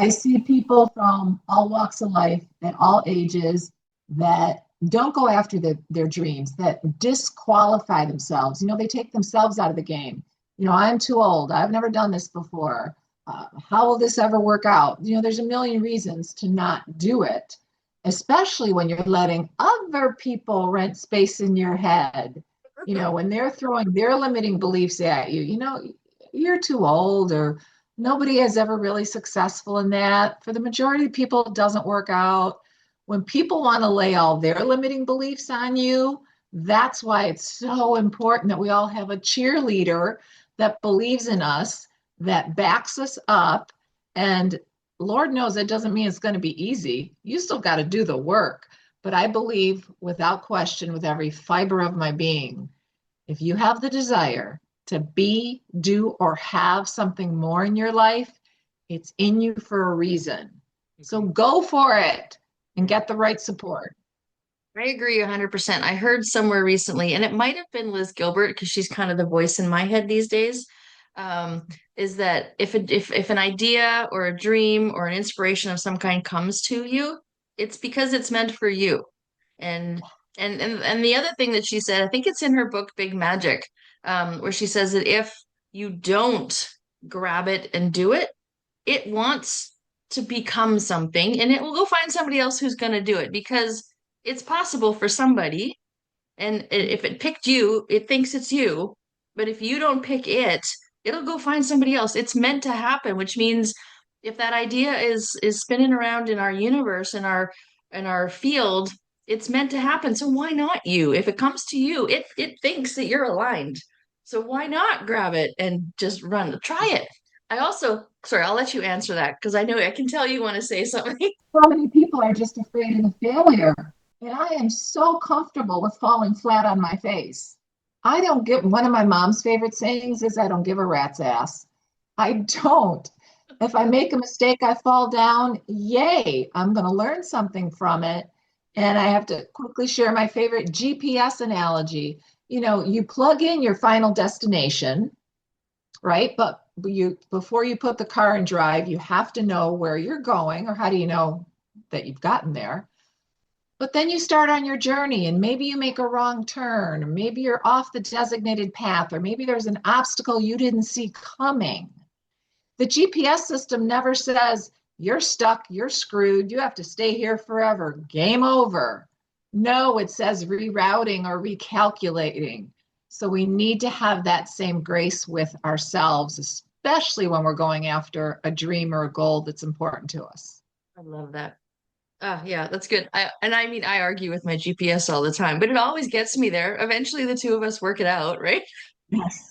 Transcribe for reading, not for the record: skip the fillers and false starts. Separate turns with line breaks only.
I see people from all walks of life at all ages that don't go after their dreams, that disqualify themselves. They take themselves out of the game. I'm too old. I've never done this before. How will this ever work out? There's a million reasons to not do it, especially when you're letting other people rent space in your head. When they're throwing their limiting beliefs at you, you're too old, or nobody is ever really successful in that. For the majority of people, it doesn't work out. When people want to lay all their limiting beliefs on you, that's why it's so important that we all have a cheerleader that believes in us, that backs us up. And Lord knows it doesn't mean it's going to be easy. You still got to do the work. But I believe without question, with every fiber of my being, if you have the desire to be, do, or have something more in your life, it's in you for a reason. So go for it and get the right support.
I agree 100%. I heard somewhere recently, and it might have been Liz Gilbert because she's kind of the voice in my head these days. Um, is that if an idea or a dream or an inspiration of some kind comes to you, it's because it's meant for you. And and the other thing that she said, I think it's in her book Big Magic, where she says that if you don't grab it and do it, it wants to become something and it will go find somebody else who's going to do it because it's possible for somebody. And if it picked you, it thinks it's you. But if you don't pick it, it'll go find somebody else. It's meant to happen, which means if that idea is spinning around in our universe, in our field, it's meant to happen. So why not you? If it comes to you, it thinks that you're aligned. So why not grab it and just run? Try it. I also, sorry, I'll let you answer that because I know I can tell you want to say something.
So many people are just afraid of the failure. And I am so comfortable with falling flat on my face. I don't get one of my mom's favorite sayings is I don't give a rat's ass. I don't. If I make a mistake, I fall down, yay, I'm going to learn something from it. And I have to quickly share my favorite GPS analogy. You plug in your final destination, right? But before you put the car in drive, you have to know where you're going, or how do you know that you've gotten there? But then you start on your journey and maybe you make a wrong turn, or maybe you're off the designated path, or maybe there's an obstacle you didn't see coming. The GPS system never says, you're stuck, you're screwed, you have to stay here forever, game over. No, it says rerouting or recalculating. So we need to have that same grace with ourselves, especially when we're going after a dream or a goal that's important to us.
I love that. Yeah, that's good. I mean, I argue with my GPS all the time, but it always gets me there. Eventually, the two of us work it out, right?
Yes.